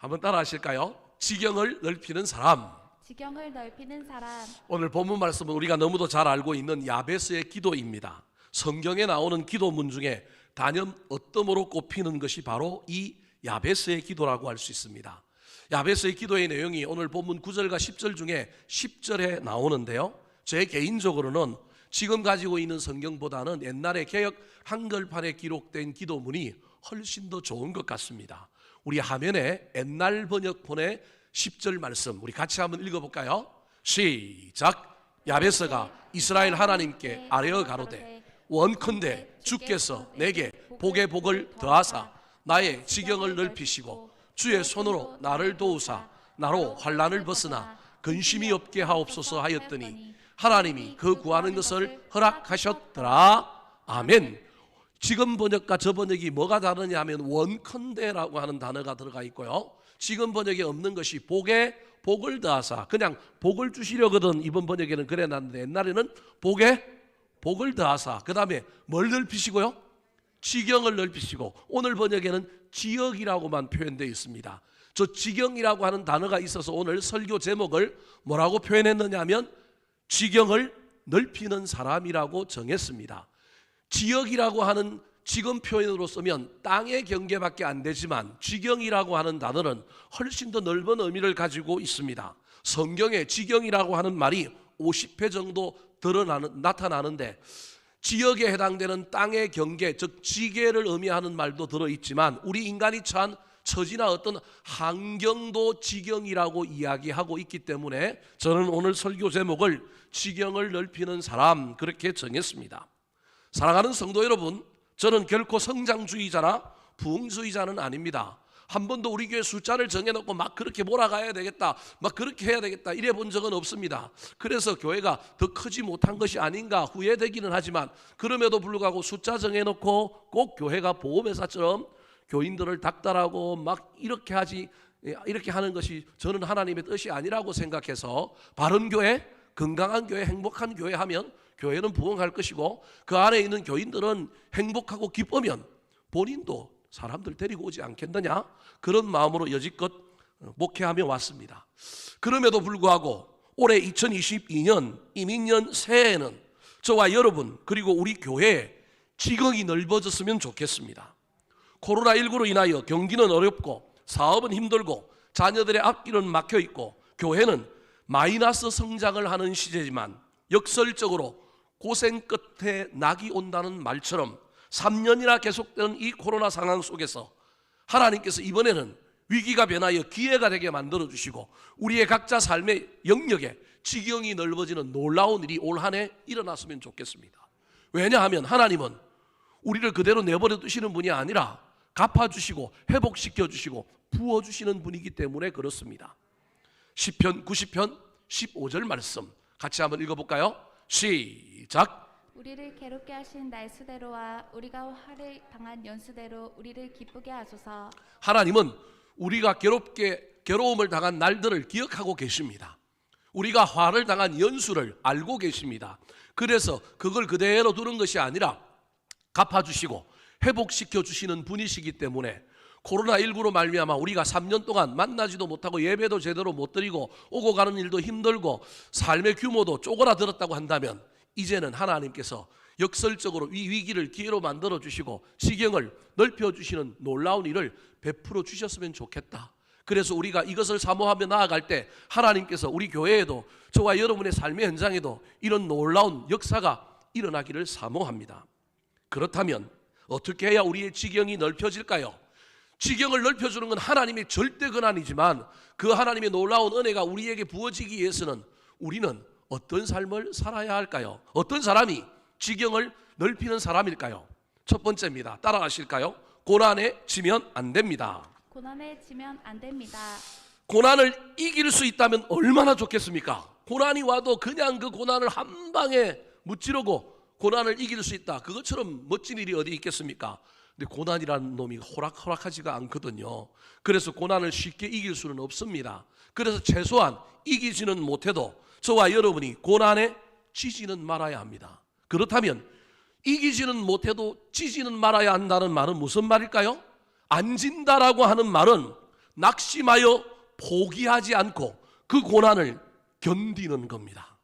한번 따라 하실까요? 지경을 넓히는 사람. 지경을 넓히는 사람. 오늘 본문 말씀은 우리가 너무도 잘 알고 있는 야베스의 기도입니다. 성경에 나오는 기도문 중에 단연 어떠므로 꼽히는 것이 바로 이 야베스의 기도라고 할 수 있습니다. 야베스의 기도의 내용이 오늘 본문 9절과 10절 중에 10절에 나오는데요, 제 개인적으로는 지금 가지고 있는 성경보다는 옛날에 개역 한글판에 기록된 기도문이 훨씬 더 좋은 것 같습니다. 우리 화면에 옛날 번역본의 10절 말씀 우리 같이 한번 읽어볼까요? 시작. 야베스가 이스라엘 하나님께 아뢰어 가로되 원컨대 주께서 내게 복의 복을 더하사 나의 지경을 넓히시고 주의 손으로 나를 도우사 나로 환난을 벗으나 근심이 없게 하옵소서 하였더니 하나님이 그 구하는 것을 허락하셨더라. 아멘. 지금 번역과 저 번역이 뭐가 다르냐 하면 원컨대라고 하는 단어가 들어가 있고요, 지금 번역에 없는 것이 복에 복을 더하사, 그냥 복을 주시려거든 이번 번역에는 그래 놨는데 옛날에는 복에 복을 더하사, 그 다음에 뭘 넓히시고요? 지경을 넓히시고, 오늘 번역에는 지역이라고만 표현되어 있습니다. 저 지경이라고 하는 단어가 있어서 오늘 설교 제목을 뭐라고 표현했느냐 하면 지경을 넓히는 사람이라고 정했습니다. 지역이라고 하는 지금 표현으로 쓰면 땅의 경계밖에 안 되지만 지경이라고 하는 단어는 훨씬 더 넓은 의미를 가지고 있습니다. 성경에 지경이라고 하는 말이 50회 정도 나타나는데 지역에 해당되는 땅의 경계, 즉 지계를 의미하는 말도 들어있지만 우리 인간이 처한 처지나 어떤 환경도 지경이라고 이야기하고 있기 때문에 저는 오늘 설교 제목을 지경을 넓히는 사람 그렇게 정했습니다. 사랑하는 성도 여러분, 저는 결코 성장주의자나 부흥주의자는 아닙니다. 한 번도 우리 교회 숫자를 정해놓고 막 그렇게 몰아가야 되겠다, 막 그렇게 해야 되겠다 이래 본 적은 없습니다. 그래서 교회가 더 크지 못한 것이 아닌가 후회되기는 하지만, 그럼에도 불구하고 숫자 정해놓고 꼭 교회가 보험회사처럼 교인들을 닥달하고 막 이렇게 하는 것이 저는 하나님의 뜻이 아니라고 생각해서, 바른 교회, 건강한 교회, 행복한 교회 하면 교회는 부흥할 것이고 그 안에 있는 교인들은 행복하고 기쁘면 본인도 사람들 데리고 오지 않겠느냐, 그런 마음으로 여지껏 목회하며 왔습니다. 그럼에도 불구하고 올해 2022년 이민년 새해에는 저와 여러분 그리고 우리 교회에 지경이 넓어졌으면 좋겠습니다. 코로나19로 인하여 경기는 어렵고 사업은 힘들고 자녀들의 앞길은 막혀있고 교회는 마이너스 성장을 하는 시대지만 역설적으로 고생 끝에 낙이 온다는 말처럼 3년이나 계속되는 이 코로나 상황 속에서 하나님께서 이번에는 위기가 변하여 기회가 되게 만들어주시고 우리의 각자 삶의 영역에 지경이 넓어지는 놀라운 일이 올 한 해 일어났으면 좋겠습니다. 왜냐하면 하나님은 우리를 그대로 내버려 두시는 분이 아니라 갚아주시고 회복시켜주시고 부어주시는 분이기 때문에 그렇습니다. 시편 90편 15절 말씀 같이 한번 읽어볼까요? 시작. 우리를 괴롭게 하신 날수대로와 우리가 화를 당한 연수대로 우리를 기쁘게 하소서. 하나님은 우리가 괴로움을 당한 날들을 기억하고 계십니다. 우리가 화를 당한 연수를 알고 계십니다. 그래서 그걸 그대로 두는 것이 아니라 갚아주시고 회복시켜 주시는 분이시기 때문에 코로나19로 말미암아 우리가 3년 동안 만나지도 못하고 예배도 제대로 못 드리고 오고 가는 일도 힘들고 삶의 규모도 쪼그라들었다고 한다면, 이제는 하나님께서 역설적으로 이 위기를 기회로 만들어 주시고 지경을 넓혀 주시는 놀라운 일을 베풀어 주셨으면 좋겠다. 그래서 우리가 이것을 사모하며 나아갈 때 하나님께서 우리 교회에도 저와 여러분의 삶의 현장에도 이런 놀라운 역사가 일어나기를 사모합니다. 그렇다면 어떻게 해야 우리의 지경이 넓혀질까요? 지경을 넓혀주는 건 하나님의 절대 권한이지만 그 하나님의 놀라운 은혜가 우리에게 부어지기 위해서는 우리는 어떤 삶을 살아야 할까요? 어떤 사람이 지경을 넓히는 사람일까요? 첫 번째입니다. 따라가실까요? 고난에 지면 안 됩니다. 고난에 지면 안 됩니다. 고난을 이길 수 있다면 얼마나 좋겠습니까? 고난이 와도 그냥 그 고난을 한 방에 무찌르고 고난을 이길 수 있다, 그것처럼 멋진 일이 어디 있겠습니까? 근데 고난이라는 놈이 호락호락하지가 않거든요. 그래서 고난을 쉽게 이길 수는 없습니다. 그래서 최소한 이기지는 못해도 저와 여러분이 고난에 지지는 말아야 합니다. 그렇다면 이기지는 못해도 지지는 말아야 한다는 말은 무슨 말일까요? 안 진다라고 하는 말은 낙심하여 포기하지 않고 그 고난을 견디는 겁니다.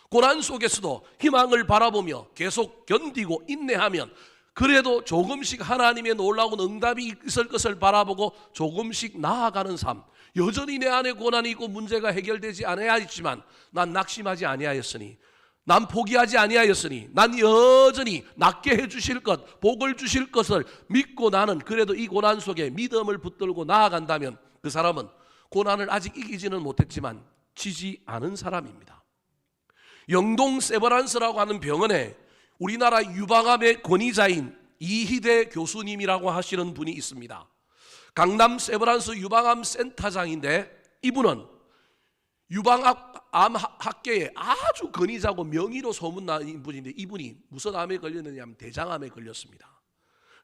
고난 속에서도 희망을 바라보며 계속 견디고 인내하면 그래도 조금씩 하나님의 놀라운 응답이 있을 것을 바라보고 조금씩 나아가는 삶. 여전히 내 안에 고난이 있고 문제가 해결되지 않아야 했지만 난 낙심하지 아니하였으니, 난 포기하지 아니하였으니, 난 여전히 낫게 해주실 것, 복을 주실 것을 믿고 나는 그래도 이 고난 속에 믿음을 붙들고 나아간다면 그 사람은 고난을 아직 이기지는 못했지만 지지 않은 사람입니다. 영동 세브란스라고 하는 병원에 우리나라 유방암의 권위자인 이희대 교수님이라고 하시는 분이 있습니다. 강남 세브란스 유방암 센터장인데 이분은 유방암 학계에 아주 권위자고 명의로 소문난 분인데 이분이 무슨 암에 걸렸느냐 하면 대장암에 걸렸습니다.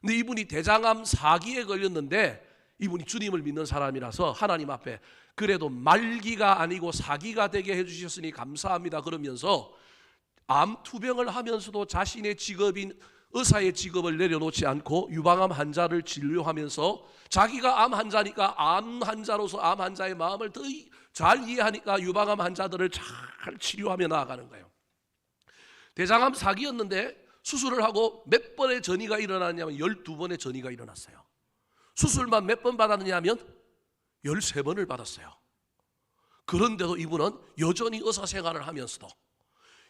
근데 이분이 대장암 4기에 걸렸는데 이분이 주님을 믿는 사람이라서 하나님 앞에 그래도 말기가 아니고 4기가 되게 해주셨으니 감사합니다 그러면서 암 투병을 하면서도 자신의 직업인 의사의 직업을 내려놓지 않고 유방암 환자를 진료하면서 자기가 암 환자니까 암 환자로서 암 환자의 마음을 더 잘 이해하니까 유방암 환자들을 잘 치료하며 나아가는 거예요. 대장암 4기였는데 수술을 하고 몇 번의 전이가 일어났냐면 12번의 전이가 일어났어요. 수술만 몇 번 받았느냐면 13번을 받았어요. 그런데도 이분은 여전히 의사 생활을 하면서도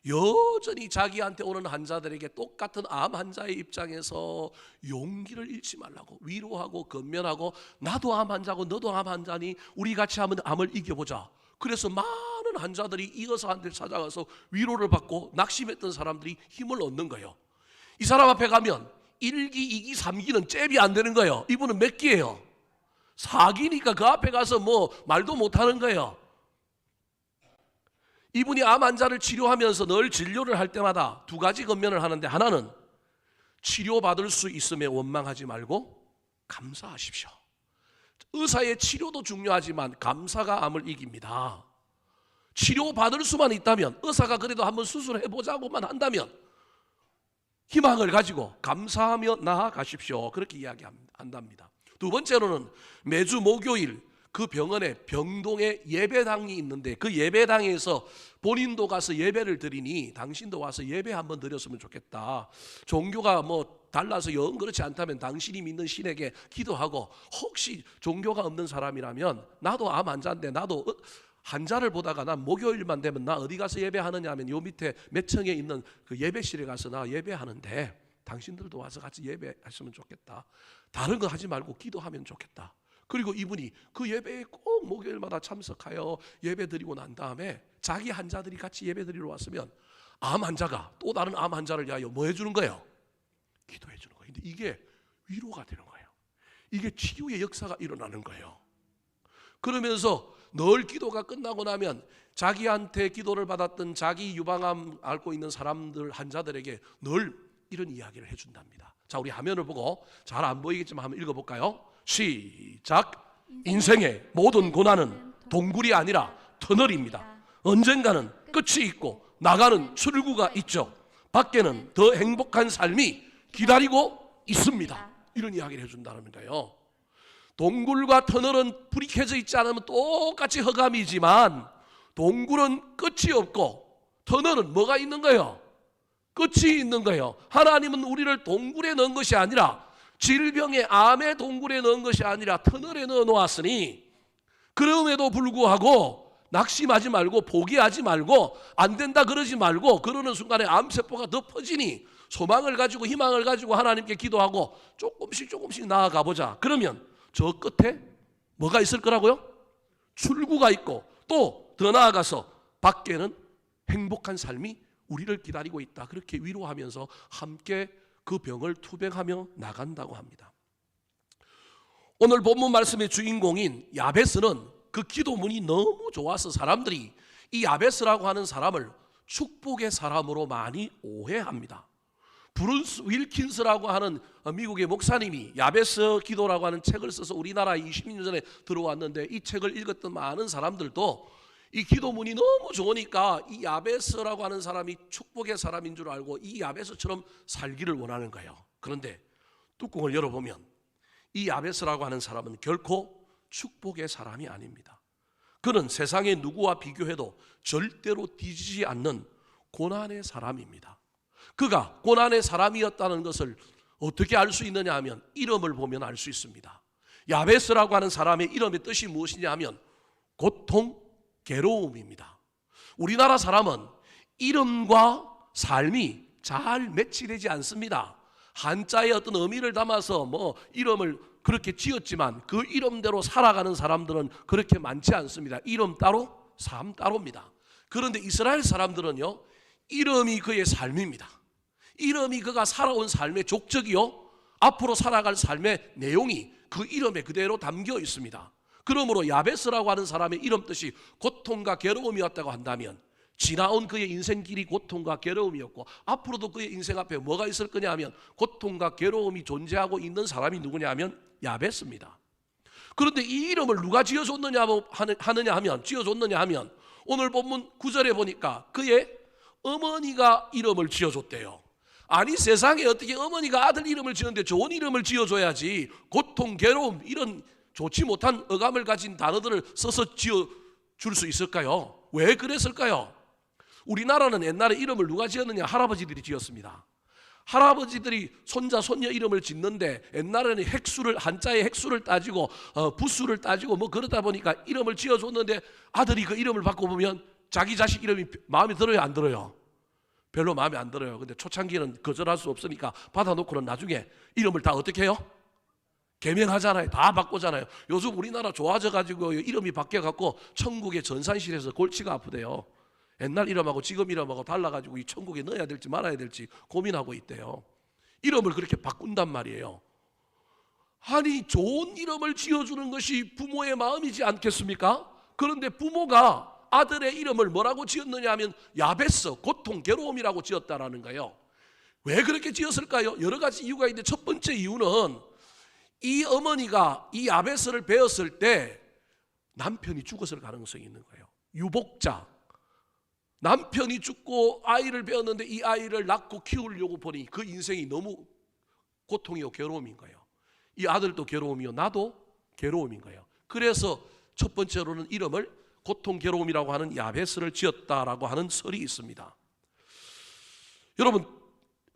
여전히 자기한테 오는 환자들에게 똑같은 암 환자의 입장에서 용기를 잃지 말라고 위로하고 건면하고 나도 암 환자고 너도 암 환자니 우리 같이 한번 암을 이겨보자. 그래서 많은 환자들이 이 의사한테 찾아가서 위로를 받고 낙심했던 사람들이 힘을 얻는 거예요. 이 사람 앞에 가면 1기, 2기, 3기는 잽이 안 되는 거예요. 이분은 몇 기예요? 4기니까 그 앞에 가서 뭐 말도 못하는 거예요. 이분이 암 환자를 치료하면서 늘 진료를 할 때마다 두 가지 건면을 하는데 하나는 치료받을 수 있음에 원망하지 말고 감사하십시오. 의사의 치료도 중요하지만 감사가 암을 이깁니다. 치료받을 수만 있다면 의사가 그래도 한번 수술해보자고만 한다면 희망을 가지고 감사하며 나아가십시오. 그렇게 이야기한답니다. 두 번째로는 매주 목요일 그 병원에 병동에 예배당이 있는데 그 예배당에서 본인도 가서 예배를 드리니 당신도 와서 예배 한번 드렸으면 좋겠다. 종교가 뭐 달라서 영 그렇지 않다면 당신이 믿는 신에게 기도하고 혹시 종교가 없는 사람이라면 나도 암 환자인데 나도 환자를 보다가 난 목요일만 되면 나 어디 가서 예배하느냐 하면 요 밑에 몇 층에 있는 그 예배실에 가서 나 예배하는데 당신들도 와서 같이 예배했으면 좋겠다. 다른 거 하지 말고 기도하면 좋겠다. 그리고 이분이 그 예배에 꼭 목요일마다 참석하여 예배 드리고 난 다음에 자기 환자들이 같이 예배 드리러 왔으면 암 환자가 또 다른 암 환자를 위하여 뭐 해주는 거예요? 기도해 주는 거예요. 근데 이게 위로가 되는 거예요. 이게 치유의 역사가 일어나는 거예요. 그러면서 늘 기도가 끝나고 나면 자기한테 기도를 받았던 자기 유방암 앓고 있는 사람들 환자들에게 늘 이런 이야기를 해준답니다. 자, 우리 화면을 보고 잘 안 보이겠지만 한번 읽어볼까요? 시작. 인생의 모든 고난은 동굴이 아니라 터널입니다. 언젠가는 끝이 있고 나가는 출구가 있죠. 밖에는 더 행복한 삶이 기다리고 있습니다. 이런 이야기를 해준다는 거예요. 동굴과 터널은 불이 켜져 있지 않으면 똑같이 흑암이지만 동굴은 끝이 없고 터널은 뭐가 있는 거예요? 끝이 있는 거예요. 하나님은 우리를 동굴에 넣은 것이 아니라 질병의 암의 동굴에 넣은 것이 아니라 터널에 넣어 놓았으니 그럼에도 불구하고 낙심하지 말고 포기하지 말고 안 된다 그러지 말고 그러는 순간에 암세포가 더 퍼지니 소망을 가지고 희망을 가지고 하나님께 기도하고 조금씩 나아가 보자. 그러면 저 끝에 뭐가 있을 거라고요? 출구가 있고 또 더 나아가서 밖에는 행복한 삶이 우리를 기다리고 있다. 그렇게 위로하면서 함께 그 병을 투병하며 나간다고 합니다. 오늘 본문 말씀의 주인공인 야베스는 그 기도문이 너무 좋아서 사람들이 이 야베스라고 하는 사람을 축복의 사람으로 많이 오해합니다. 브룬스 윌킨스라고 하는 미국의 목사님이 야베스 기도라고 하는 책을 써서 우리나라에 20년 전에 들어왔는데 이 책을 읽었던 많은 사람들도 이 기도문이 너무 좋으니까 이 야베스라고 하는 사람이 축복의 사람인 줄 알고 이 야베스처럼 살기를 원하는 거예요. 그런데 뚜껑을 열어보면 이 야베스라고 하는 사람은 결코 축복의 사람이 아닙니다. 그는 세상의 누구와 비교해도 절대로 뒤지지 않는 고난의 사람입니다. 그가 고난의 사람이었다는 것을 어떻게 알 수 있느냐 하면 이름을 보면 알 수 있습니다. 야베스라고 하는 사람의 이름의 뜻이 무엇이냐 하면 고통, 괴로움입니다. 우리나라 사람은 이름과 삶이 잘 매치되지 않습니다. 한자의 어떤 의미를 담아서 이름을 그렇게 지었지만 그 이름대로 살아가는 사람들은 그렇게 많지 않습니다. 이름 따로, 삶 따로입니다. 그런데 이스라엘 사람들은요, 이름이 그의 삶입니다. 이름이 그가 살아온 삶의 족적이요, 앞으로 살아갈 삶의 내용이 그 이름에 그대로 담겨 있습니다. 그러므로 야베스라고 하는 사람의 이름 뜻이 고통과 괴로움이었다고 한다면 지나온 그의 인생길이 고통과 괴로움이었고 앞으로도 그의 인생 앞에 뭐가 있을 거냐 하면 고통과 괴로움이 존재하고 있는 사람이 누구냐 하면 야베스입니다. 그런데 이 이름을 누가 지어줬느냐 하면 오늘 본문 9절에 보니까 그의 어머니가 이름을 지어줬대요. 아니, 세상에 어떻게 어머니가 아들 이름을 지었는데 좋은 이름을 지어줘야지 고통, 괴로움 이런 좋지 못한 어감을 가진 단어들을 써서 지어줄 수 있을까요? 왜 그랬을까요? 우리나라는 옛날에 이름을 누가 지었느냐? 할아버지들이 지었습니다. 할아버지들이 손자, 손녀 이름을 짓는데 옛날에는 한자의 획수를 따지고 부수를 따지고 그러다 보니까 이름을 지어줬는데 아들이 그 이름을 바꿔보면 자기 자식 이름이 마음에 들어요, 안 들어요? 별로 마음에 안 들어요. 근데 초창기는 거절할 수 없으니까 받아놓고는 나중에 이름을 다 어떻게 해요? 개명하잖아요. 다 바꾸잖아요. 요즘 우리나라 좋아져가지고 이름이 바뀌어갖고 천국의 전산실에서 골치가 아프대요. 옛날 이름하고 지금 이름하고 달라가지고 이 천국에 넣어야 될지 말아야 될지 고민하고 있대요. 이름을 그렇게 바꾼단 말이에요. 아니, 좋은 이름을 지어주는 것이 부모의 마음이지 않겠습니까? 그런데 부모가 아들의 이름을 뭐라고 지었느냐 하면 야베스, 고통, 괴로움이라고 지었다라는 거예요. 왜 그렇게 지었을까요? 여러 가지 이유가 있는데 첫 번째 이유는 이 어머니가 이 야베스를 배웠을 때 남편이 죽었을 가능성이 있는 거예요. 유복자. 남편이 죽고 아이를 배웠는데 이 아이를 낳고 키우려고 보니 그 인생이 너무 고통이요, 괴로움인 거예요. 이 아들도 괴로움이요, 나도 괴로움인 거예요. 그래서 첫 번째로는 이름을 고통, 괴로움이라고 하는 야베스를 지었다라고 하는 설이 있습니다. 여러분,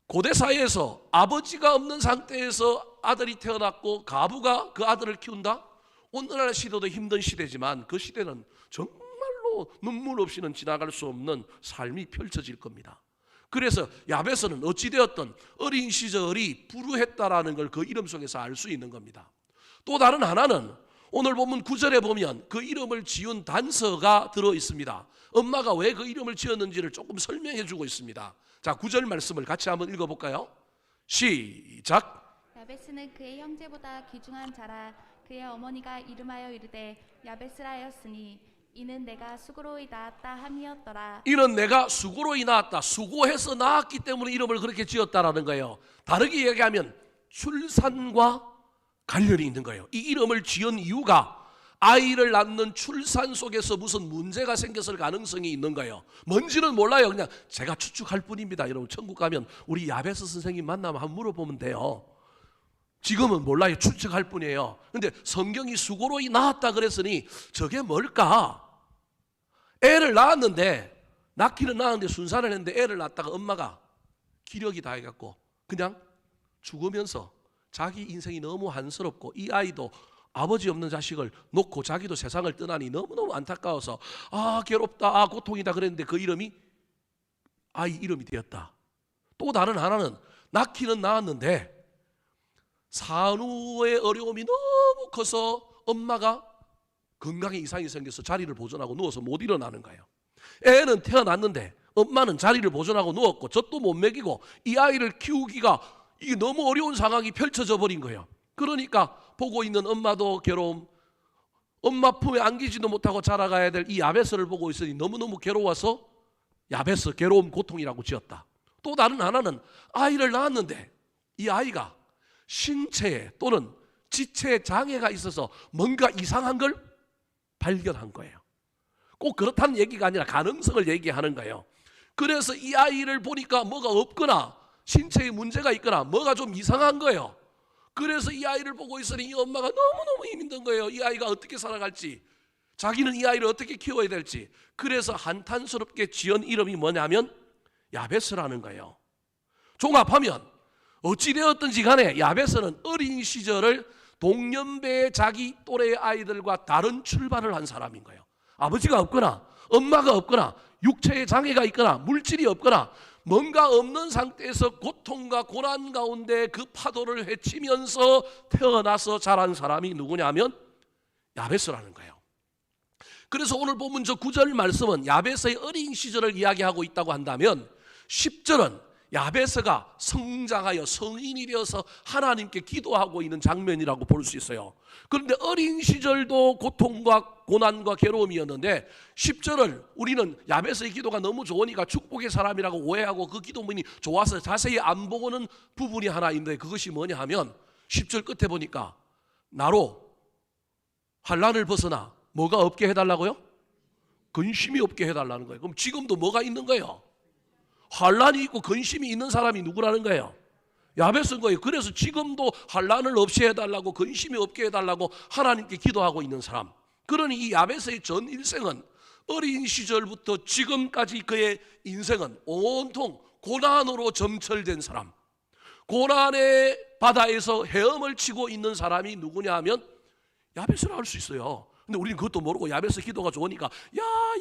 고대 사회에서 아버지가 없는 상태에서 아들이 태어났고 가부가 그 아들을 키운다? 오늘날 시대도 힘든 시대지만 그 시대는 정말로 눈물 없이는 지나갈 수 없는 삶이 펼쳐질 겁니다. 그래서 야베스는 어찌되었든 어린 시절이 불우했다라는 걸 그 이름 속에서 알 수 있는 겁니다. 또 다른 하나는 오늘 본문 9절에 보면 그 이름을 지은 단서가 들어 있습니다. 엄마가 왜 그 이름을 지었는지를 조금 설명해 주고 있습니다. 자, 9절 말씀을 같이 한번 읽어볼까요? 시작. 야베스는 그의 형제보다 귀중한 자라. 그의 어머니가 이름하여 이르되 야베스라였으니 이는 내가 수고로이 낳았다 함이었더라. 이는 내가 수고로이 낳았다. 수고해서 낳았기 때문에 이름을 그렇게 지었다라는 거예요. 다르게 얘기하면 출산과 관련이 있는 거예요. 이 이름을 지은 이유가 아이를 낳는 출산 속에서 무슨 문제가 생겼을 가능성이 있는 거예요. 뭔지는 몰라요. 그냥 제가 추측할 뿐입니다. 여러분, 천국 가면 우리 야베스 선생님 만나면 한번 물어보면 돼요. 지금은 몰라요. 추측할 뿐이에요. 근데 성경이 수고로이 낳았다 그랬으니 저게 뭘까? 애를 낳았는데, 낳기는 낳았는데 순산을 했는데 애를 낳았다가 엄마가 기력이 다 해갖고 그냥 죽으면서 자기 인생이 너무 한스럽고 이 아이도 아버지 없는 자식을 놓고 자기도 세상을 떠나니 너무너무 안타까워서 괴롭다, 고통이다 그랬는데 그 이름이 아이 이름이 되었다. 또 다른 하나는 낳기는 낳았는데 산후의 어려움이 너무 커서 엄마가 건강에 이상이 생겨서 자리를 보존하고 누워서 못 일어나는 거예요. 애는 태어났는데 엄마는 자리를 보존하고 누웠고 젖도 못 먹이고 이 아이를 키우기가 이게 너무 어려운 상황이 펼쳐져 버린 거예요. 그러니까 보고 있는 엄마도 괴로움, 엄마 품에 안기지도 못하고 자라가야 될 이 야베스를 보고 있으니 너무너무 괴로워서 야베스, 괴로움, 고통이라고 지었다. 또 다른 하나는 아이를 낳았는데 이 아이가 신체에 또는 지체에 장애가 있어서 뭔가 이상한 걸 발견한 거예요. 꼭 그렇다는 얘기가 아니라 가능성을 얘기하는 거예요. 그래서 이 아이를 보니까 뭐가 없거나 신체에 문제가 있거나 뭐가 좀 이상한 거예요. 그래서 이 아이를 보고 있으니 이 엄마가 너무너무 힘든 거예요. 이 아이가 어떻게 살아갈지, 자기는 이 아이를 어떻게 키워야 될지. 그래서 한탄스럽게 지은 이름이 뭐냐면 야베스라는 거예요. 종합하면 어찌되었든지 간에 야베스는 어린 시절을 동년배의 자기 또래의 아이들과 다른 출발을 한 사람인 거예요. 아버지가 없거나 엄마가 없거나 육체의 장애가 있거나 물질이 없거나 뭔가 없는 상태에서 고통과 고난 가운데 그 파도를 헤치면서 태어나서 자란 사람이 누구냐면 야베스라는 거예요. 그래서 오늘 본문 저 9절 말씀은 야베스의 어린 시절을 이야기하고 있다고 한다면 10절은 야베스가 성장하여 성인이 되어서 하나님께 기도하고 있는 장면이라고 볼 수 있어요. 그런데 어린 시절도 고통과 고난과 괴로움이었는데 10절을 우리는 야베스의 기도가 너무 좋으니까 축복의 사람이라고 오해하고 그 기도문이 좋아서 자세히 안 보고는 부분이 하나 있는데 그것이 뭐냐 하면 10절 끝에 보니까 나로 환난을 벗어나 뭐가 없게 해달라고요? 근심이 없게 해달라는 거예요. 그럼 지금도 뭐가 있는 거예요? 환난이 있고 근심이 있는 사람이 누구라는 거예요? 야베스인 거예요. 그래서 지금도 환난을 없이 해달라고 근심이 없게 해달라고 하나님께 기도하고 있는 사람. 그러니 이 야베스의 전 일생은 어린 시절부터 지금까지 그의 인생은 온통 고난으로 점철된 사람, 고난의 바다에서 헤엄을 치고 있는 사람이 누구냐 하면 야베스라 할 수 있어요. 근데 우리는 그것도 모르고 야베스 기도가 좋으니까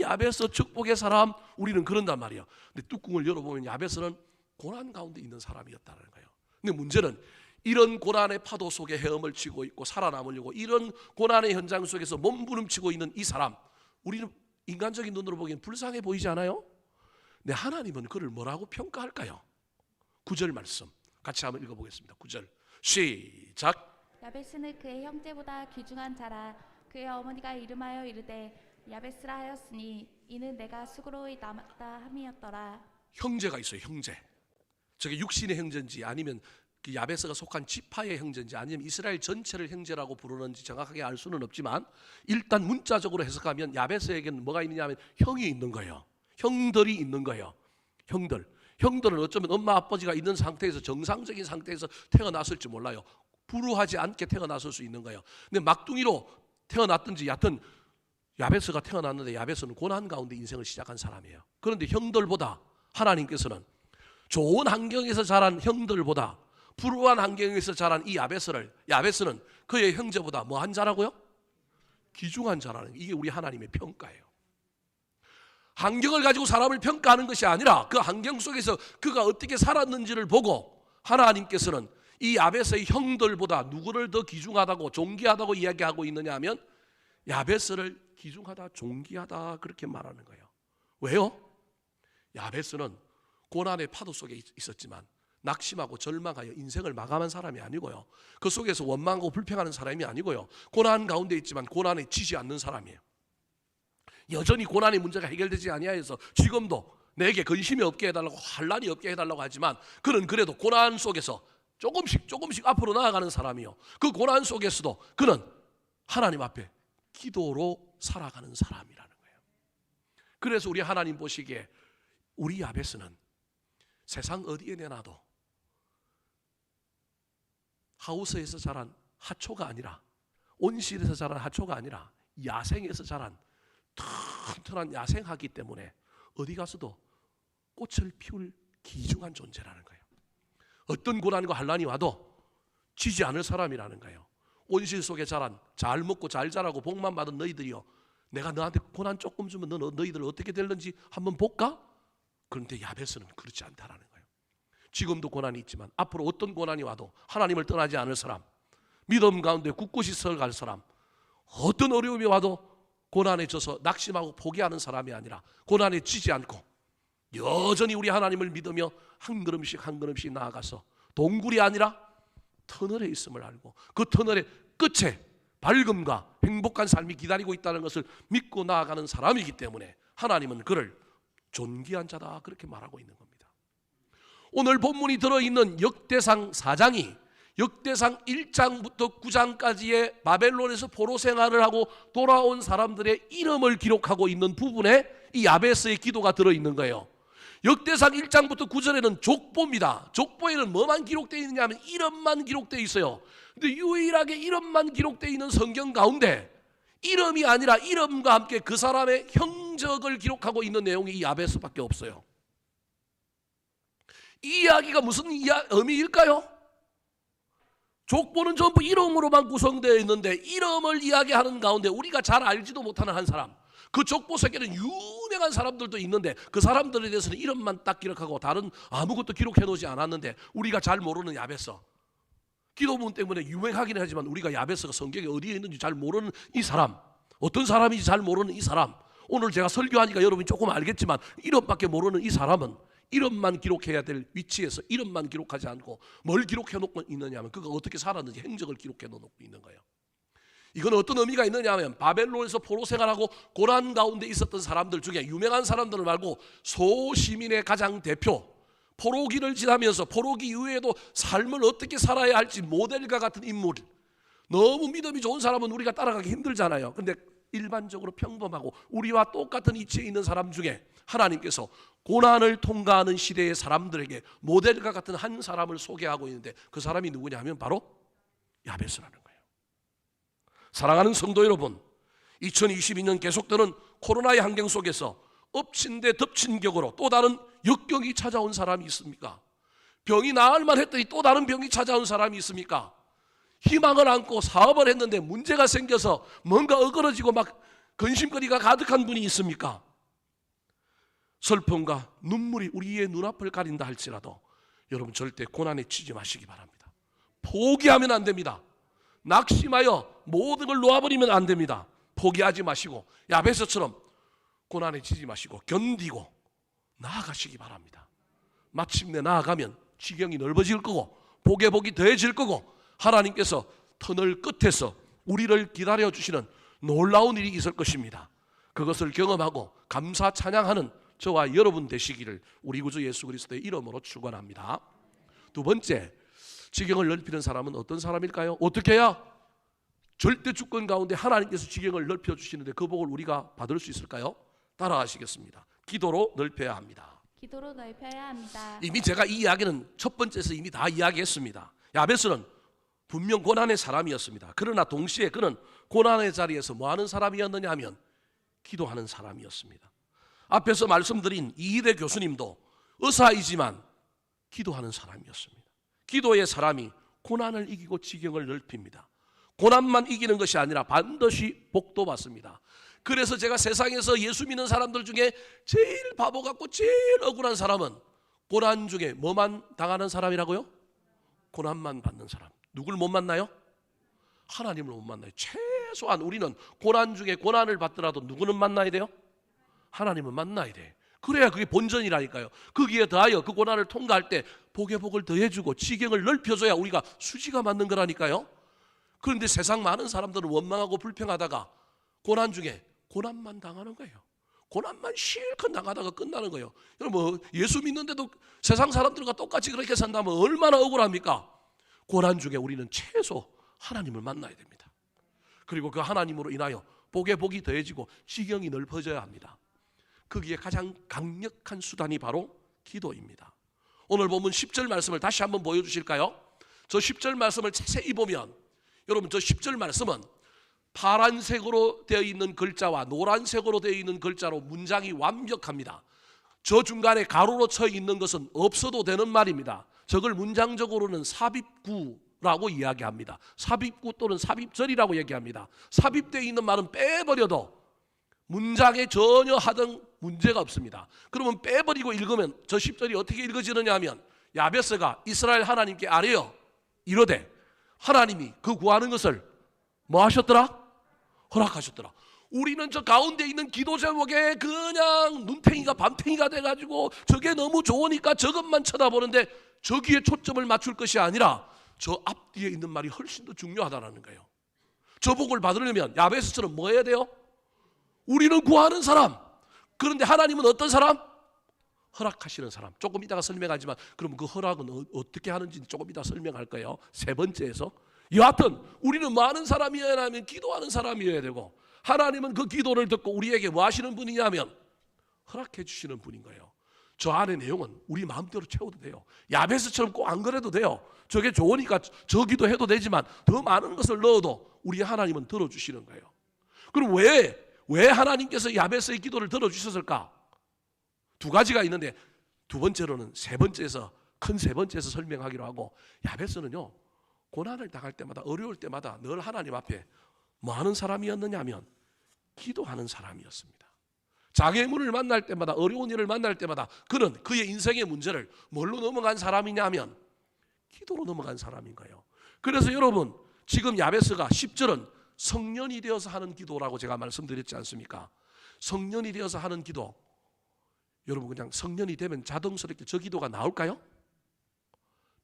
야베스 축복의 사람, 우리는 그런단 말이에요. 근데 뚜껑을 열어보면 야베스는 고난 가운데 있는 사람이었다는 거예요. 근데 문제는 이런 고난의 파도 속에 헤엄을 치고 있고 살아남으려고 이런 고난의 현장 속에서 몸부림치고 있는 이 사람, 우리는 인간적인 눈으로 보기엔 불쌍해 보이지 않아요? 근데 하나님은 그를 뭐라고 평가할까요? 9절 말씀 같이 한번 읽어보겠습니다. 9절 시작. 야베스는 그의 형제보다 귀중한 자라. 그의 어머니가 이름하여 이르되 야베스라 하였으니 이는 내가 수고로이 남았다 함이었더라. 형제가 있어요. 형제. 저게 육신의 형제인지 아니면 그 야베스가 속한 지파의 형제인지 아니면 이스라엘 전체를 형제라고 부르는지 정확하게 알 수는 없지만 일단 문자적으로 해석하면 야베스에게는 뭐가 있느냐 하면 형이 있는 거예요. 형들이 있는 거예요. 형들은 어쩌면 엄마 아버지가 있는 상태에서 정상적인 상태에서 태어났을지 몰라요. 불우하지 않게 태어났을 수 있는 거예요. 근데 막둥이로 태어났든지 여하튼 야베스가 태어났는데 야베스는 고난 가운데 인생을 시작한 사람이에요. 그런데 형들보다 하나님께서는 좋은 환경에서 자란 형들보다 불우한 환경에서 자란 이 야베스는 그의 형제보다 뭐한 자라고요? 귀중한 자라는, 이게 우리 하나님의 평가예요. 환경을 가지고 사람을 평가하는 것이 아니라 그 환경 속에서 그가 어떻게 살았는지를 보고 하나님께서는 이 야베스의 형들보다 누구를 더 귀중하다고 존귀하다고 이야기하고 있느냐 하면 야베스를 귀중하다, 존귀하다 그렇게 말하는 거예요. 왜요? 야베스는 고난의 파도 속에 있었지만 낙심하고 절망하여 인생을 마감한 사람이 아니고요. 그 속에서 원망하고 불평하는 사람이 아니고요. 고난 가운데 있지만 고난에 지지 않는 사람이에요. 여전히 고난의 문제가 해결되지 아니하여서 지금도 내게 근심이 없게 해달라고 환난이 없게 해달라고 하지만 그는 그래도 고난 속에서 조금씩 앞으로 나아가는 사람이요. 그 고난 속에서도 그는 하나님 앞에 기도로 살아가는 사람이라는 거예요. 그래서 우리 하나님 보시기에 우리 야베스는 세상 어디에 내놔도 하우스에서 자란 하초가 아니라, 온실에서 자란 하초가 아니라 야생에서 자란 튼튼한 야생하기 때문에 어디 가서도 꽃을 피울 귀중한 존재라는 거예요. 어떤 고난과 환난이 와도 지지 않을 사람이라는 거예요. 온실 속에 자란 잘 먹고 잘 자라고 복만 받은 너희들이요, 내가 너한테 고난 조금 주면 너희들 어떻게 될는지 한번 볼까? 그런데 야베스는 그렇지 않다라는 거예요. 지금도 고난이 있지만 앞으로 어떤 고난이 와도 하나님을 떠나지 않을 사람, 믿음 가운데 굳굳이 서갈 사람, 어떤 어려움이 와도 고난에 져서 낙심하고 포기하는 사람이 아니라 고난에 지지 않고 여전히 우리 하나님을 믿으며 한 걸음씩 나아가서 동굴이 아니라 터널에 있음을 알고 그 터널의 끝에 밝음과 행복한 삶이 기다리고 있다는 것을 믿고 나아가는 사람이기 때문에 하나님은 그를 존귀한 자다 그렇게 말하고 있는 겁니다. 오늘 본문이 들어있는 역대상 4장이 역대상 1장부터 9장까지의 바벨론에서 포로 생활을 하고 돌아온 사람들의 이름을 기록하고 있는 부분에 이 야베스의 기도가 들어있는 거예요. 역대상 1장부터 9절에는 족보입니다. 족보에는 뭐만 기록되어 있느냐 하면 이름만 기록되어 있어요. 근데 유일하게 이름만 기록되어 있는 성경 가운데 이름이 아니라 이름과 함께 그 사람의 형적을 기록하고 있는 내용이 이 야베스밖에 없어요. 이 이야기가 무슨 의미일까요? 족보는 전부 이름으로만 구성되어 있는데 이름을 이야기하는 가운데 우리가 잘 알지도 못하는 한 사람, 그 족보 속에는 유명한 사람들도 있는데 그 사람들에 대해서는 이름만 딱 기록하고 다른 아무것도 기록해 놓지 않았는데 우리가 잘 모르는 야베스, 기도문 때문에 유명하긴 하지만 우리가 야베스가 성경에 어디에 있는지 잘 모르는 이 사람, 어떤 사람인지 잘 모르는 이 사람, 오늘 제가 설교하니까 여러분이 조금 알겠지만 이름밖에 모르는 이 사람은 이름만 기록해야 될 위치에서 이름만 기록하지 않고 뭘 기록해 놓고 있느냐 하면 그가 어떻게 살았는지 행적을 기록해 놓고 있는 거예요. 이건 어떤 의미가 있느냐 하면 바벨론에서 포로 생활하고 고난 가운데 있었던 사람들 중에 유명한 사람들을 말고 소시민의 가장 대표, 포로기를 지나면서 포로기 이후에도 삶을 어떻게 살아야 할지 모델과 같은 인물, 너무 믿음이 좋은 사람은 우리가 따라가기 힘들잖아요. 근데 일반적으로 평범하고 우리와 똑같은 위치에 있는 사람 중에 하나님께서 고난을 통과하는 시대의 사람들에게 모델과 같은 한 사람을 소개하고 있는데 그 사람이 누구냐 하면 바로 야베스라는 거예요. 사랑하는 성도 여러분, 2022년 계속되는 코로나의 환경 속에서 엎친 데 덮친 격으로 또 다른 역경이 찾아온 사람이 있습니까? 병이 나을만 했더니 또 다른 병이 찾아온 사람이 있습니까? 희망을 안고 사업을 했는데 문제가 생겨서 뭔가 어그러지고 막 근심거리가 가득한 분이 있습니까? 슬픔과 눈물이 우리의 눈앞을 가린다 할지라도 여러분 절대 고난에 치지 마시기 바랍니다. 포기하면 안 됩니다. 낙심하여 모든 걸 놓아버리면 안 됩니다. 포기하지 마시고 야베스처럼 고난에 치지 마시고 견디고 나아가시기 바랍니다. 마침내 나아가면 지경이 넓어질 거고 복에 복이 더해질 거고 하나님께서 터널 끝에서 우리를 기다려주시는 놀라운 일이 있을 것입니다. 그것을 경험하고 감사 찬양하는 저와 여러분 되시기를 우리 구주 예수 그리스도의 이름으로 축원합니다. 두 번째, 지경을 넓히는 사람은 어떤 사람일까요? 어떻게 해야 절대 주권 가운데 하나님께서 지경을 넓혀주시는데 그 복을 우리가 받을 수 있을까요? 따라하시겠습니다. 기도로 넓혀야 합니다. 기도로 넓혀야 합니다. 이미 제가 이 이야기는 첫 번째에서 이미 다 이야기했습니다. 야베스는 분명 고난의 사람이었습니다. 그러나 동시에 그는 고난의 자리에서 뭐하는 사람이었느냐 하면 기도하는 사람이었습니다. 앞에서 말씀드린 이희대 교수님도 의사이지만 기도하는 사람이었습니다. 기도의 사람이 고난을 이기고 지경을 넓힙니다. 고난만 이기는 것이 아니라 반드시 복도 받습니다. 그래서 제가 세상에서 예수 믿는 사람들 중에 제일 바보 같고 제일 억울한 사람은 고난 중에 뭐만 당하는 사람이라고요? 고난만 받는 사람. 누굴 못 만나요? 하나님을 못 만나요. 최소한 우리는 고난 중에 고난을 받더라도 누구는 만나야 돼요? 하나님은 만나야 돼. 그래야 그게 본전이라니까요. 거기에 더하여 그 고난을 통과할 때 복에 복을 더해주고 지경을 넓혀줘야 우리가 수지가 맞는 거라니까요. 그런데 세상 많은 사람들은 원망하고 불평하다가 고난 중에 고난만 당하는 거예요. 고난만 실컷 당하다가 끝나는 거예요. 여러분 예수 믿는데도 세상 사람들과 똑같이 그렇게 산다면 얼마나 억울합니까? 고난 중에 우리는 최소 하나님을 만나야 됩니다. 그리고 그 하나님으로 인하여 복에 복이 더해지고 지경이 넓어져야 합니다. 거기에 가장 강력한 수단이 바로 기도입니다. 오늘 본문 10절 말씀을 다시 한번 보여주실까요? 저 10절 말씀을 자세히 보면 여러분 저 10절 말씀은 파란색으로 되어 있는 글자와 노란색으로 되어 있는 글자로 문장이 완벽합니다. 저 중간에 가로로 쳐 있는 것은 없어도 되는 말입니다. 저걸 문장적으로는 삽입구라고 이야기합니다. 삽입구 또는 삽입절이라고 얘기합니다. 삽입되어 있는 말은 빼버려도 문장에 전혀 하등 문제가 없습니다. 그러면 빼버리고 읽으면 저 10절이 어떻게 읽어지느냐 하면 야베스가 이스라엘 하나님께 아뢰어 이르되 하나님이 그 구하는 것을 뭐 하셨더라? 허락하셨더라. 우리는 저 가운데 있는 기도 제목에 그냥 눈탱이가 밤탱이가 돼가지고 저게 너무 좋으니까 저것만 쳐다보는데 저기에 초점을 맞출 것이 아니라 저 앞뒤에 있는 말이 훨씬 더 중요하다는 거예요. 저 복을 받으려면 야베스처럼 뭐 해야 돼요? 우리는 구하는 사람. 그런데 하나님은 어떤 사람? 허락하시는 사람. 조금 이따가 설명하지만 그럼 그 허락은 어떻게 하는지 조금 이따 설명할 거예요. 세 번째에서 여하튼 우리는 많은 사람이어야 하면 기도하는 사람이어야 되고 하나님은 그 기도를 듣고 우리에게 뭐 하시는 분이냐면 허락해 주시는 분인 거예요. 저 안에 내용은 우리 마음대로 채워도 돼요. 야베스처럼 꼭 안 그래도 돼요. 저게 좋으니까 저 기도해도 되지만 더 많은 것을 넣어도 우리 하나님은 들어주시는 거예요. 그럼 왜 하나님께서 야베스의 기도를 들어주셨을까? 두 가지가 있는데 두 번째로는 큰 세 번째에서 설명하기로 하고, 야베스는요 고난을 당할 때마다 어려울 때마다 늘 하나님 앞에 뭐 하는 사람이었느냐 하면 기도하는 사람이었습니다. 장애물을 만날 때마다, 어려운 일을 만날 때마다 그는 그의 인생의 문제를 뭘로 넘어간 사람이냐 하면 기도로 넘어간 사람인 거예요. 그래서 여러분, 지금 야베스가 10절은 성년이 되어서 하는 기도라고 제가 말씀드렸지 않습니까? 성년이 되어서 하는 기도, 여러분 그냥 성년이 되면 자동스럽게 저 기도가 나올까요?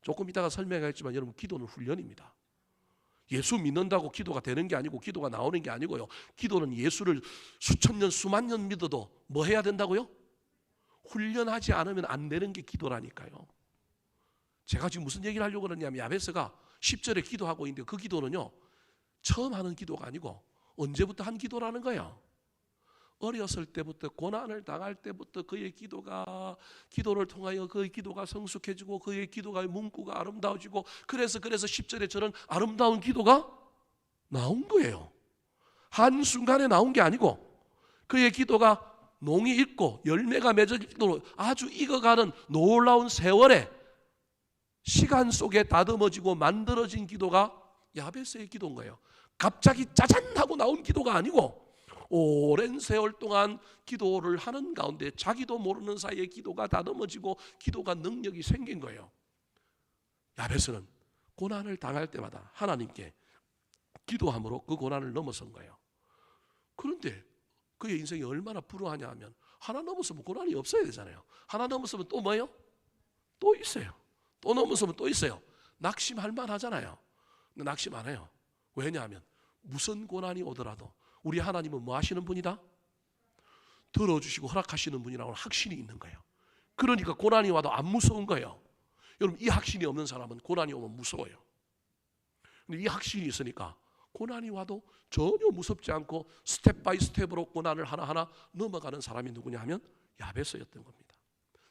조금 이따가 설명하겠지만 여러분, 기도는 훈련입니다. 예수 믿는다고 기도가 되는 게 아니고 기도가 나오는 게 아니고요. 기도는 예수를 수천 년 수만 년 믿어도 뭐 해야 된다고요? 훈련하지 않으면 안 되는 게 기도라니까요. 제가 지금 무슨 얘기를 하려고 그러냐면, 야베스가 10절에 기도하고 있는데 그 기도는요 처음 하는 기도가 아니고 언제부터 한 기도라는 거예요. 어렸을 때부터, 고난을 당할 때부터 그의 기도를 통하여 그의 기도가 성숙해지고 그의 기도가 문구가 아름다워지고, 그래서 10절에 저런 아름다운 기도가 나온 거예요. 한순간에 나온 게 아니고 그의 기도가 농이 있고 열매가 맺어지도록 아주 익어가는 놀라운 세월에 시간 속에 다듬어지고 만들어진 기도가 야베스의 기도인 거예요. 갑자기 짜잔 하고 나온 기도가 아니고 오랜 세월 동안 기도를 하는 가운데 자기도 모르는 사이에 기도가 다듬어지고 기도가 능력이 생긴 거예요. 야베스는 고난을 당할 때마다 하나님께 기도함으로 그 고난을 넘어선 거예요. 그런데 그의 인생이 얼마나 불우하냐 하면, 하나 넘어서면 고난이 없어야 되잖아요. 하나 넘어서면 또 뭐예요? 또 있어요. 또 넘어서면 또 있어요. 낙심할 만하잖아요. 근데 낙심 안 해요. 왜냐하면 무슨 고난이 오더라도 우리 하나님은 뭐 하시는 분이다? 들어주시고 허락하시는 분이라고 확신이 있는 거예요. 그러니까 고난이 와도 안 무서운 거예요. 여러분, 이 확신이 없는 사람은 고난이 오면 무서워요. 근데 이 확신이 있으니까 고난이 와도 전혀 무섭지 않고 스텝 바이 스텝으로 고난을 하나하나 넘어가는 사람이 누구냐 하면 야베스였던 겁니다.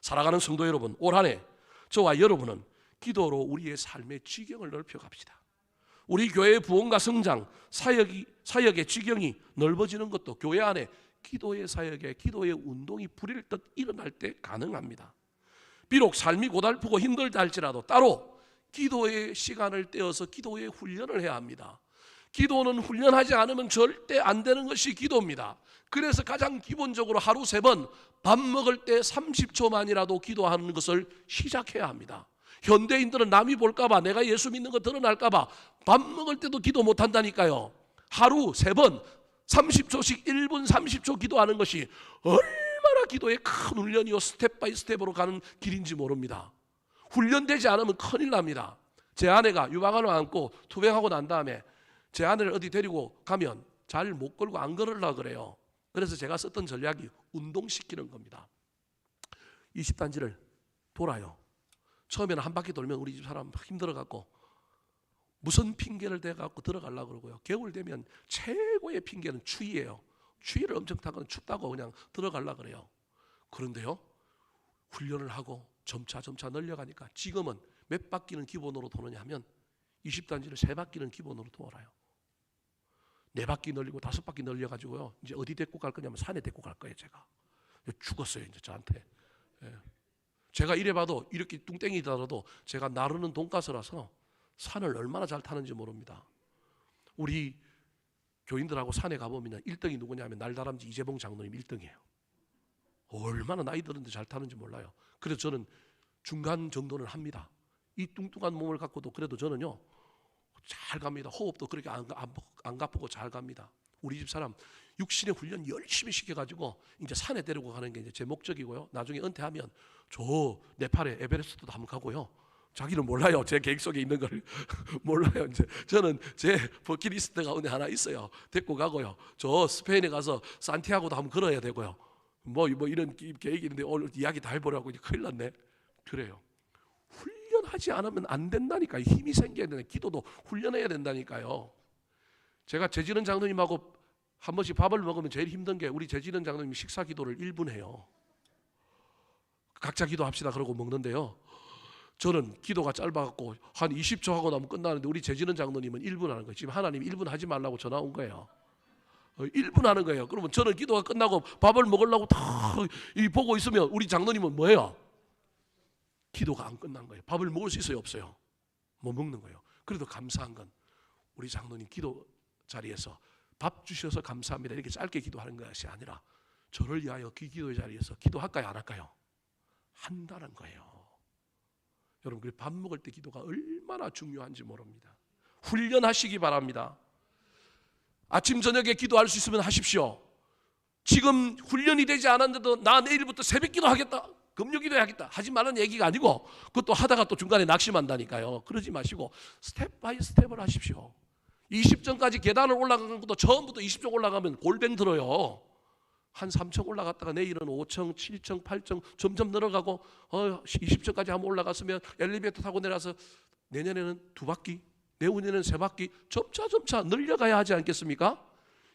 사랑하는 성도 여러분, 올 한 해 저와 여러분은 기도로 우리의 삶의 지경을 넓혀갑시다. 우리 교회의 부흥과 성장, 사역의 지경이 넓어지는 것도 교회 안에 기도의 사역에, 기도의 운동이 불일 듯 일어날 때 가능합니다. 비록 삶이 고달프고 힘들다 할지라도 따로 기도의 시간을 떼어서 기도의 훈련을 해야 합니다. 기도는 훈련하지 않으면 절대 안 되는 것이 기도입니다. 그래서 가장 기본적으로 하루 3번 밥 먹을 때 30초만이라도 기도하는 것을 시작해야 합니다. 현대인들은 남이 볼까봐, 내가 예수 믿는 거 드러날까봐 밥 먹을 때도 기도 못한다니까요. 하루 3번 30초씩 1분 30초 기도하는 것이 얼마나 기도의 큰 훈련이요 스텝 바이 스텝으로 가는 길인지 모릅니다. 훈련되지 않으면 큰일 납니다. 제 아내가 유방암을 안고 투병하고 난 다음에 제 아내를 어디 데리고 가면 잘 못 걸고 안 걸으려고 그래요. 그래서 제가 썼던 전략이 운동시키는 겁니다. 20단지를 돌아요. 처음에는 한 바퀴 돌면 우리 집 사람 힘들어갖고 무슨 핑계를 대갖고 들어가려고 그러고요. 겨울 되면 최고의 핑계는 추위예요. 추위를 엄청 타거나 춥다고 그냥 들어가려고 그래요. 그런데요, 훈련을 하고 점차 늘려가니까 지금은 몇 바퀴는 기본으로 도느냐 하면 20단지를 3바퀴는 기본으로 돌아요. 4바퀴 늘리고 5바퀴 늘려가지고요, 이제 어디 데리고 갈 거냐면 산에 데리고 갈 거예요. 제가 죽었어요 이제 저한테. 예. 제가 이래봐도 이렇게 뚱땡이더라도 제가 나르는 돈가스라서 산을 얼마나 잘 타는지 모릅니다. 우리 교인들하고 산에 가보면 1등이 누구냐면 날다람쥐 이재봉 장로님 1등이에요. 얼마나 나이 들었는데 잘 타는지 몰라요. 그래서 저는 중간 정도는 합니다. 이 뚱뚱한 몸을 갖고도 그래도 저는요 잘 갑니다. 호흡도 그렇게 안 가쁘고 잘 갑니다. 우리 집 사람 육신의 훈련 열심히 시켜가지고 이제 산에 데리고 가는 게 이제 제 목적이고요. 나중에 은퇴하면 저 네팔에 에베레스트도 한번 가고요. 자기는 몰라요. 제 계획 속에 있는 걸 몰라요. 이제 저는 제 버킷리스트 가운데 하나 있어요. 데리고 가고요. 저 스페인에 가서 산티아고도 한번 걸어야 되고요. 뭐 이런 계획이 있는데 오늘 이야기 다 해보려고 큰일 났네. 그래요. 훈련하지 않으면 안 된다니까요. 힘이 생겨야 되는, 기도도 훈련해야 된다니까요. 제가 재지는 장로님하고 한 번씩 밥을 먹으면 제일 힘든 게 우리 재지는 장로님 식사 기도를 1분 해요. 각자 기도합시다 그러고 먹는데요, 저는 기도가 짧아갖고 한 20초 하고 나면 끝나는데 우리 재지는 장로님은 1분 하는 거예요. 지금 하나님 1분 하지 말라고 전화 온 거예요. 1분 하는 거예요. 그러면 저는 기도가 끝나고 밥을 먹으려고 다 보고 있으면 우리 장로님은 뭐예요? 기도가 안 끝난 거예요. 밥을 먹을 수 있어요, 없어요? 못 먹는 거예요. 그래도 감사한 건 우리 장로님 기도 자리에서 밥 주셔서 감사합니다 이렇게 짧게 기도하는 것이 아니라 저를 위하여 그 기도의 자리에서 기도할까요, 안 할까요? 한다는 거예요. 여러분, 밥 먹을 때 기도가 얼마나 중요한지 모릅니다. 훈련하시기 바랍니다. 아침 저녁에 기도할 수 있으면 하십시오. 지금 훈련이 되지 않았는데도 나 내일부터 새벽 기도하겠다, 금요 기도하겠다 하지 말라는 얘기가 아니고, 그것도 하다가 또 중간에 낙심한다니까요. 그러지 마시고 스텝 바이 스텝을 하십시오. 20층까지 계단을 올라가는 것도 처음부터 20층 올라가면 골뱅 들어요. 한 3층 올라갔다가 내일은 5층, 7층, 8층 점점 늘어가고 20층까지 한번 올라갔으면 엘리베이터 타고 내려서 내년에는 2바퀴, 내후년에는 3바퀴 점차 늘려가야 하지 않겠습니까?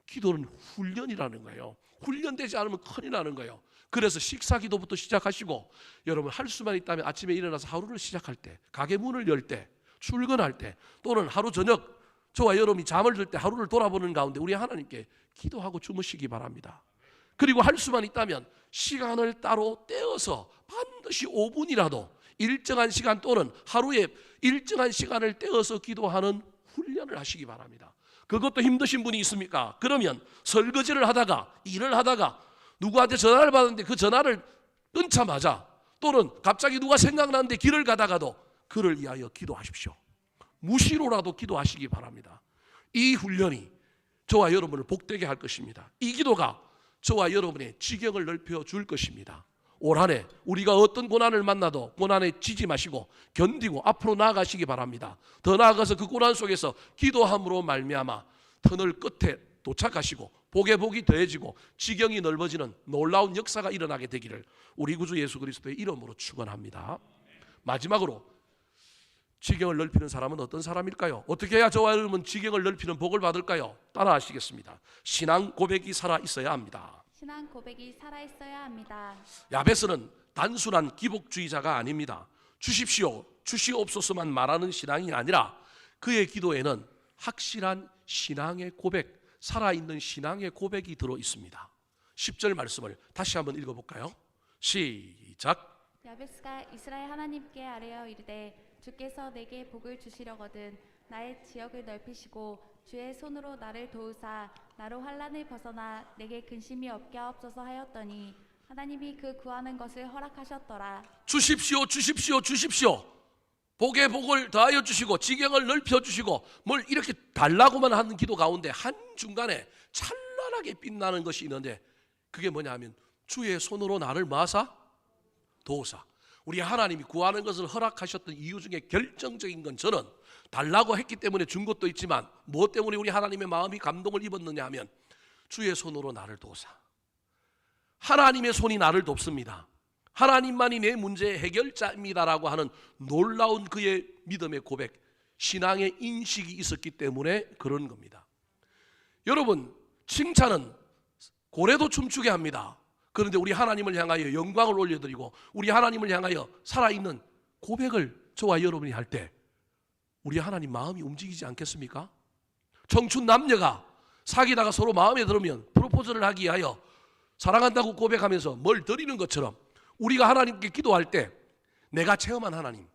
기도는 훈련이라는 거예요. 훈련되지 않으면 큰일 나는 거예요. 그래서 식사 기도부터 시작하시고, 여러분 할 수만 있다면 아침에 일어나서 하루를 시작할 때, 가게 문을 열 때, 출근할 때, 또는 하루 저녁 저와 여러분이 잠을 들 때 하루를 돌아보는 가운데 우리 하나님께 기도하고 주무시기 바랍니다. 그리고 할 수만 있다면 시간을 따로 떼어서 반드시 5분이라도 일정한 시간 또는 하루에 일정한 시간을 떼어서 기도하는 훈련을 하시기 바랍니다. 그것도 힘드신 분이 있습니까? 그러면 설거지를 하다가, 일을 하다가 누구한테 전화를 받았는데 그 전화를 끊자마자, 또는 갑자기 누가 생각나는데 길을 가다가도 그를 위하여 기도하십시오. 무시로라도 기도하시기 바랍니다. 이 훈련이 저와 여러분을 복되게 할 것입니다. 이 기도가 저와 여러분의 지경을 넓혀 줄 것입니다. 올 한 해 우리가 어떤 고난을 만나도 고난에 지지 마시고 견디고 앞으로 나아가시기 바랍니다. 더 나아가서 그 고난 속에서 기도함으로 말미암아 터널 끝에 도착하시고 복에 복이 더해지고 지경이 넓어지는 놀라운 역사가 일어나게 되기를 우리 구주 예수 그리스도의 이름으로 축원합니다. 마지막으로, 지경을 넓히는 사람은 어떤 사람일까요? 어떻게 해야 저와 여러분은 지경을 넓히는 복을 받을까요? 따라하시겠습니다. 신앙 고백이 살아 있어야 합니다. 신앙 고백이 살아있어야 합니다. 야베스는 단순한 기복주의자가 아닙니다. 주십시오, 주시옵소서만 말하는 신앙이 아니라 그의 기도에는 확실한 신앙의 고백, 살아있는 신앙의 고백이 들어 있습니다. 10절 말씀을 다시 한번 읽어볼까요? 시작. 야베스가 이스라엘 하나님께 아뢰어 이르되 주께서 내게 복을 주시려거든 나의 지역을 넓히시고 주의 손으로 나를 도우사 나로 환난을 벗어나 내게 근심이 없게 하옵소서 하였더니 하나님이 그 구하는 것을 허락하셨더라. 주십시오, 주십시오, 주십시오. 복에 복을 더하여 주시고 지경을 넓혀 주시고 뭘 이렇게 달라고만 하는 기도 가운데 한중간에 찬란하게 빛나는 것이 있는데, 그게 뭐냐 하면 주의 손으로 나를 마사 도우사. 우리 하나님이 구하는 것을 허락하셨던 이유 중에 결정적인 건, 저는 달라고 했기 때문에 준 것도 있지만 무엇 때문에 우리 하나님의 마음이 감동을 입었느냐 하면 주의 손으로 나를 도우사. 하나님의 손이 나를 돕습니다. 하나님만이 내 문제의 해결자입니다라고 하는 놀라운 그의 믿음의 고백, 신앙의 인식이 있었기 때문에 그런 겁니다. 여러분, 칭찬은 고래도 춤추게 합니다. 그런데 우리 하나님을 향하여 영광을 올려드리고 우리 하나님을 향하여 살아있는 고백을 저와 여러분이 할 때 우리 하나님 마음이 움직이지 않겠습니까? 청춘 남녀가 사귀다가 서로 마음에 들으면 프로포즈를 하기 위하여 사랑한다고 고백하면서 뭘 드리는 것처럼 우리가 하나님께 기도할 때 내가 체험한 하나님,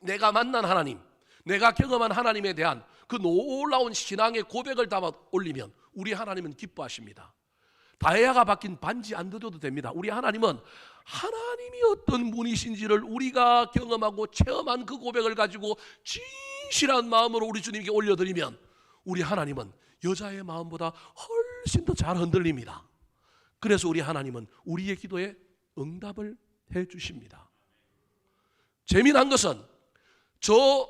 내가 만난 하나님, 내가 경험한 하나님에 대한 그 놀라운 신앙의 고백을 담아 올리면 우리 하나님은 기뻐하십니다. 다이아가 박힌 반지 안 드려도 됩니다. 우리 하나님은 하나님이 어떤 분이신지를 우리가 경험하고 체험한 그 고백을 가지고 진실한 마음으로 우리 주님께 올려드리면 우리 하나님은 여자의 마음보다 훨씬 더 잘 흔들립니다. 그래서 우리 하나님은 우리의 기도에 응답을 해 주십니다. 재미난 것은 저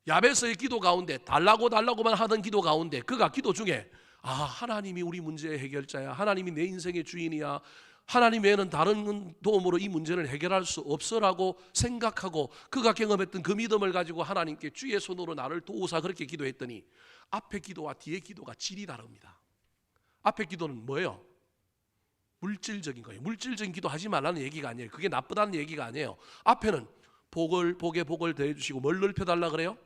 야베스의 기도 가운데 달라고만 하던 기도 가운데 그가 기도 중에 하나님이 우리 문제의 해결자야, 하나님이 내 인생의 주인이야, 하나님 외에는 다른 도움으로 이 문제를 해결할 수 없어라고 생각하고 그가 경험했던 그 믿음을 가지고 하나님께 주의 손으로 나를 도우사 그렇게 기도했더니 앞에 기도와 뒤에 기도가 질이 다릅니다. 앞에 기도는 뭐예요? 물질적인 거예요. 물질적인 기도 하지 말라는 얘기가 아니에요. 그게 나쁘다는 얘기가 아니에요. 앞에는 복에 복을 더해 주시고 뭘 넓혀 달라 그래요?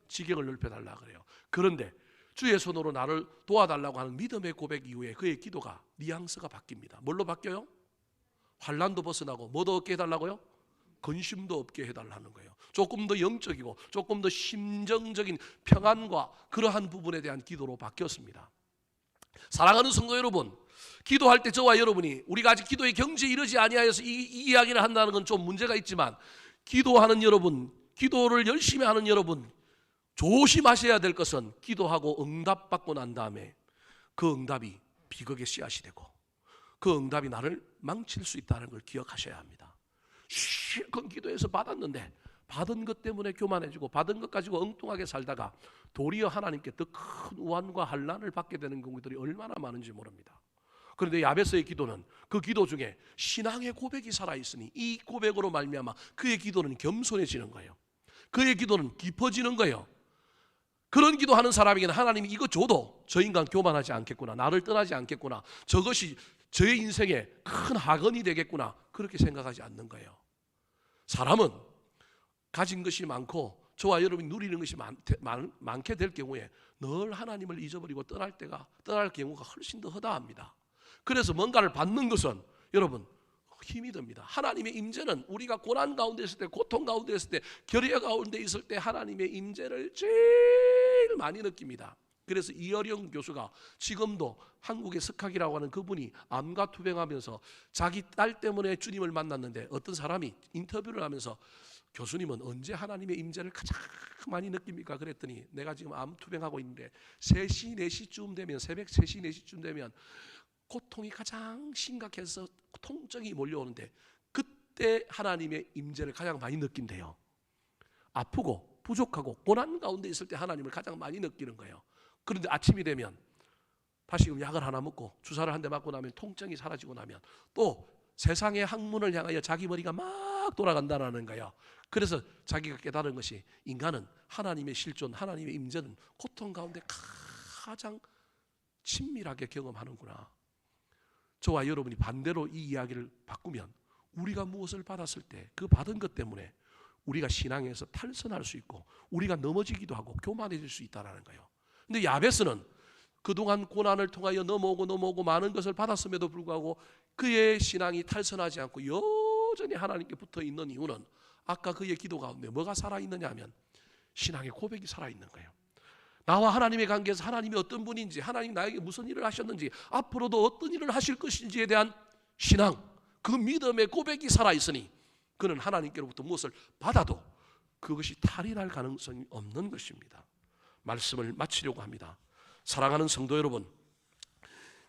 지경을 넓혀 달라 그래요. 그런데 주의 손으로 나를 도와달라고 하는 믿음의 고백 이후에 그의 기도가 뉘앙스가 바뀝니다. 뭘로 바뀌어요? 환난도 벗어나고 뭐도 얻게 해달라고요? 근심도 없게 해달라는 거예요. 조금 더 영적이고 조금 더 심정적인 평안과 그러한 부분에 대한 기도로 바뀌었습니다. 사랑하는 성도 여러분, 기도할 때 저와 여러분이 우리가 아직 기도의 경지에 이르지 아니하여서 이 이야기를 한다는 건 좀 문제가 있지만, 기도하는 여러분, 기도를 열심히 하는 여러분, 조심하셔야 될 것은 기도하고 응답받고 난 다음에 그 응답이 비극의 씨앗이 되고 그 응답이 나를 망칠 수 있다는 걸 기억하셔야 합니다. 실컷 기도해서 받았는데 받은 것 때문에 교만해지고 받은 것 가지고 엉뚱하게 살다가 도리어 하나님께 더 큰 우환과 환난을 받게 되는 경우들이 얼마나 많은지 모릅니다. 그런데 야베스의 기도는 그 기도 중에 신앙의 고백이 살아있으니 이 고백으로 말미암아 그의 기도는 겸손해지는 거예요. 그의 기도는 깊어지는 거예요. 그런 기도하는 사람에게는 하나님이 이거 줘도 저 인간 교만하지 않겠구나, 나를 떠나지 않겠구나, 저것이 저의 인생에 큰 학원이 되겠구나, 그렇게 생각하지 않는 거예요. 사람은 가진 것이 많고 저와 여러분이 누리는 것이 많게 될 경우에 늘 하나님을 잊어버리고 떠날 경우가 훨씬 더 허다합니다. 그래서 뭔가를 받는 것은 여러분 힘이 듭니다. 하나님의 임재는 우리가 고난 가운데 있을 때, 고통 가운데 있을 때, 결여 가운데 있을 때 하나님의 임재를 제일 많이 느낍니다. 그래서 이어령 교수가 지금도 한국의 스캅이라고 하는 그분이 암과 투병하면서 자기 딸 때문에 주님을 만났는데 어떤 사람이 인터뷰를 하면서 교수님은 언제 하나님의 임재를 가장 많이 느낍니까? 그랬더니 내가 지금 암 투병하고 있는데 3시, 4시쯤 되면, 새벽 3시, 4시쯤 되면 고통이 가장 심각해서 통증이 몰려오는데 그때 하나님의 임재를 가장 많이 느낀대요. 아프고 부족하고 고난 가운데 있을 때 하나님을 가장 많이 느끼는 거예요. 그런데 아침이 되면 다시 약을 하나 먹고 주사를 한 대 맞고 나면 통증이 사라지고 나면 또 세상의 학문을 향하여 자기 머리가 막 돌아간다는 거예요. 그래서 자기가 깨달은 것이 인간은 하나님의 실존, 하나님의 임재는 고통 가운데 가장 친밀하게 경험하는구나. 저와 여러분이 반대로 이 이야기를 바꾸면 우리가 무엇을 받았을 때 그 받은 것 때문에 우리가 신앙에서 탈선할 수 있고 우리가 넘어지기도 하고 교만해질 수 있다는 거예요. 근데 야베스는 그동안 고난을 통하여 넘어오고 많은 것을 받았음에도 불구하고 그의 신앙이 탈선하지 않고 여전히 하나님께 붙어 있는 이유는 아까 그의 기도 가운데 뭐가 살아있느냐 하면 신앙의 고백이 살아있는 거예요. 나와 하나님의 관계에서 하나님이 어떤 분인지, 하나님이 나에게 무슨 일을 하셨는지, 앞으로도 어떤 일을 하실 것인지에 대한 신앙, 그 믿음의 고백이 살아있으니 그는 하나님께로부터 무엇을 받아도 그것이 탈이 날 가능성이 없는 것입니다. 말씀을 마치려고 합니다. 사랑하는 성도 여러분,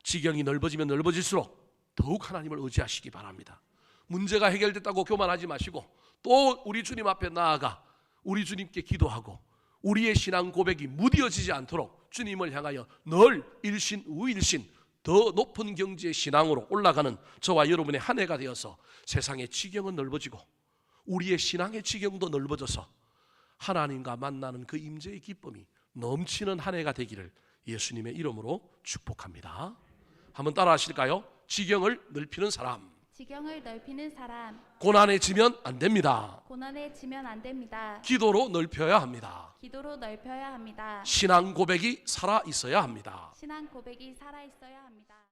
지경이 넓어지면 넓어질수록 더욱 하나님을 의지하시기 바랍니다. 문제가 해결됐다고 교만하지 마시고 또 우리 주님 앞에 나아가 우리 주님께 기도하고 우리의 신앙 고백이 무뎌지지 않도록 주님을 향하여 늘 일신 우일신 더 높은 경지의 신앙으로 올라가는 저와 여러분의 한 해가 되어서 세상의 지경은 넓어지고 우리의 신앙의 지경도 넓어져서 하나님과 만나는 그 임재의 기쁨이 넘치는 한 해가 되기를 예수님의 이름으로 축복합니다. 한번 따라 하실까요? 지경을 넓히는 사람, 지경을 넓히는 사람, 고난에 지면 안 됩니다. 고난에 지면 안 됩니다. 기도로 넓혀야 합니다. 기도로 넓혀야 합니다. 신앙 고백이 살아 있어야 합니다. 신앙 고백이 살아 있어야 합니다.